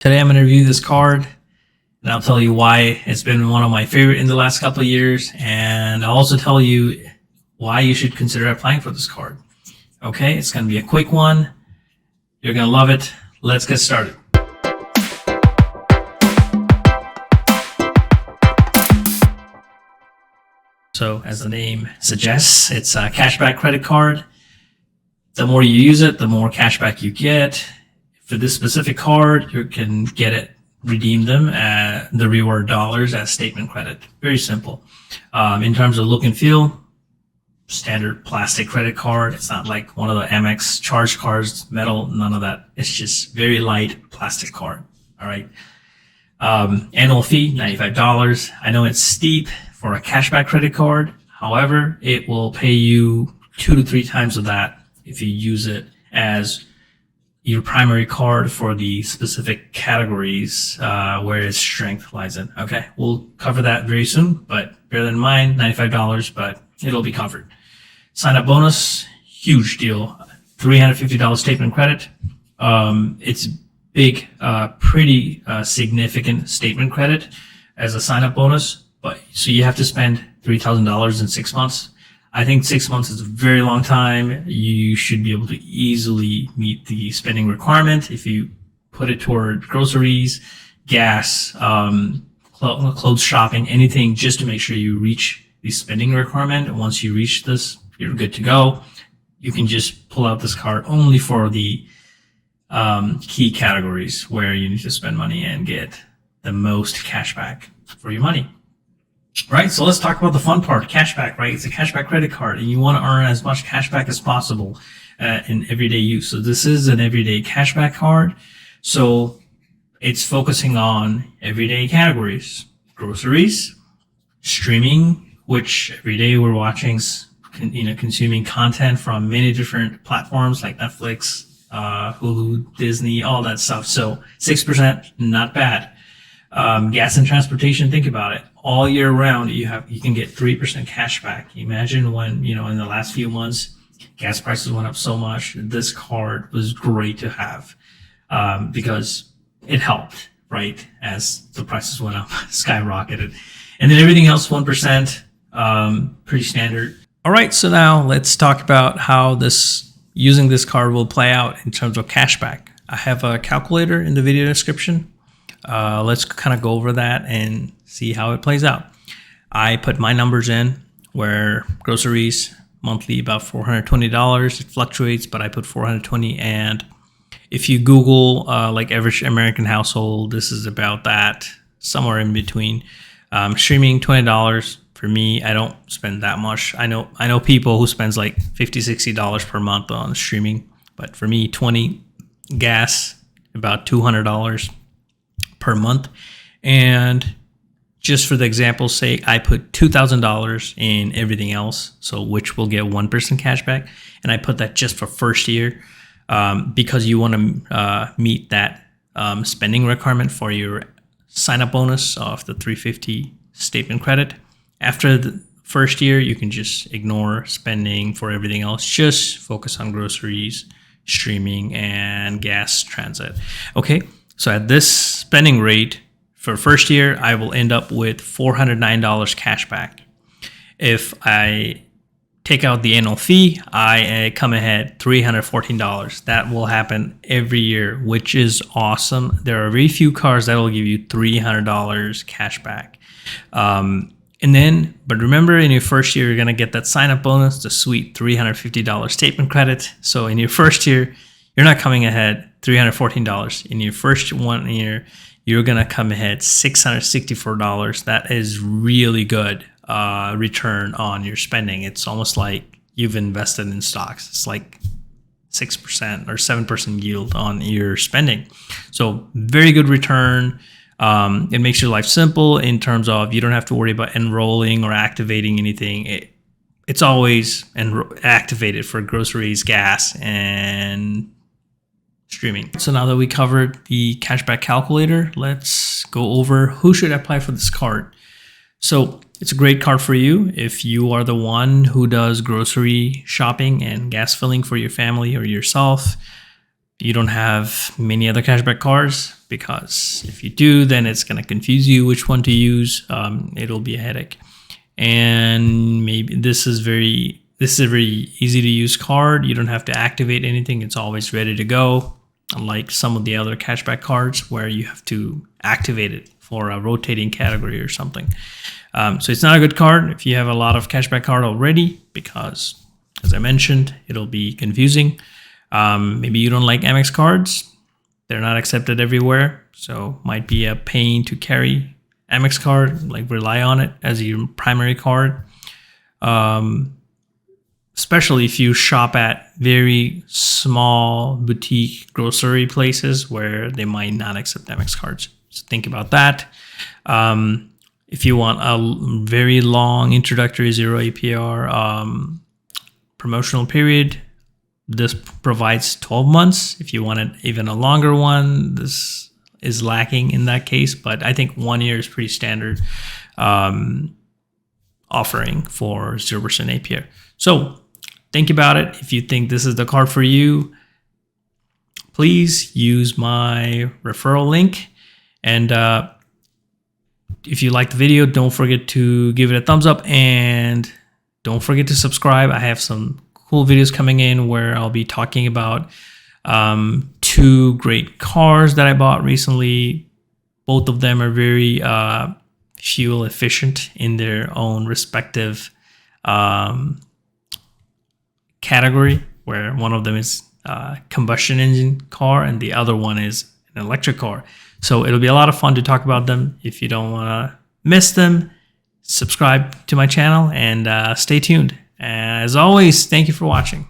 Today I'm going to review this card and I'll tell you why it's been one of my favorite in the last couple of years, and I'll also tell you why you should consider applying for this card. Okay, it's going to be a quick one. You're going to love it. Let's get started. So as the name suggests, it's a cashback credit card. The more you use it, the more cashback you get. For this specific card, you can redeem them at the reward dollars as statement credit. Very simple. In terms of look and feel, standard plastic credit card. It's not like one of the Amex charge cards, metal, none of that. It's just very light plastic card. All right. Annual fee, $95. I know it's steep for a cashback credit card. However, it will pay you 2 to 3 times of that if you use it as your primary card for the specific categories where its strength lies in. Okay, we'll cover that very soon, but bear that in mind, $95, but it'll be covered. Sign up bonus, huge deal. $350 statement credit. It's big, pretty significant statement credit as a sign up bonus, but so you have to spend $3,000 in 6 months. I think 6 months is a very long time. You should be able to easily meet the spending requirement if you put it toward groceries, gas, clothes shopping, anything, just to make sure you reach the spending requirement. And once you reach this, you're good to go. You can just pull out this card only for the key categories where you need to spend money and get the most cash back for your money. Right, so let's talk about the fun part, cashback, right? It's a cashback credit card, and you want to earn as much cashback as possible in everyday use. So this is an everyday cashback card. So it's focusing on everyday categories, groceries, streaming, which every day we're watching, consuming content from many different platforms like Netflix, Hulu, Disney, all that stuff. So 6%, not bad. Gas and transportation, think about it. All year round, you can get 3% cash back. Imagine when, in the last few months, gas prices went up so much. This card was great to have, because it helped, right? As the prices went up, skyrocketed. And then everything else, 1%, pretty standard. All right. So now let's talk about how using this card will play out in terms of cashback. I have a calculator in the video description. Let's kind of go over that and see how it plays out. I put my numbers in where groceries monthly about $420. It fluctuates, but I put $420. And if you Google like average American household, this is about that, somewhere in between. Streaming $20. For me, I don't spend that much. I know people who spends like $50, $60 per month on streaming, but for me, $20. Gas about $200 per month. And just for the example's sake, I put $2,000 in everything else, so which will get 1% cash back. And I put that just for first year because you want to meet that spending requirement for your sign-up bonus of the $350 statement credit. After the first year, you can just ignore spending for everything else. Just focus on groceries, streaming, and gas transit. Okay, so at this spending rate, for first year, I will end up with $409 cash back. If I take out the annual fee, I come ahead $314. That will happen every year, which is awesome. There are very few cards that will give you $300 cash back. But remember, in your first year, you're going to get that sign-up bonus, the sweet $350 statement credit. So in your first year, you're not coming ahead $314. In your first 1 year, you're going to come ahead $664. That is really good return on your spending. It's almost like you've invested in stocks. It's like 6% or 7% yield on your spending. So very good return. It makes your life simple in terms of you don't have to worry about enrolling or activating anything. It's always activated for groceries, gas, and streaming. So now that we covered the cashback calculator, let's go over who should apply for this card. So it's a great card for you if you are the one who does grocery shopping and gas filling for your family or yourself. you don't have many other cashback cards, because if you do, then it's going to confuse you which one to use. It'll be a headache. And maybe this is a very easy to use card. You don't have to activate anything. It's always ready to go. Unlike some of the other cashback cards where you have to activate it for a rotating category or something. So it's not a good card if you have a lot of cashback card already, because as I mentioned, it'll be confusing. Maybe you don't like Amex cards. They're not accepted everywhere. So might be a pain to carry Amex card, like rely on it as your primary card. Especially if you shop at very small boutique grocery places where they might not accept Amex cards. So think about that. If you want a very long introductory 0 APR promotional period, this provides 12 months. If you wanted even a longer one, this is lacking in that case. But I think 1 year is pretty standard offering for 0% APR. So think about it. If you think this is the card for you, please use my referral link. And if you like the video, don't forget to give it a thumbs up, and don't forget to subscribe. I have some cool videos coming in where I'll be talking about 2 great cars that I bought recently. Both of them are very fuel efficient in their own respective category, where one of them is a combustion engine car and the other one is an electric car. So it'll be a lot of fun to talk about them. If you don't want to miss them, subscribe to my channel and stay tuned. As always, thank you for watching.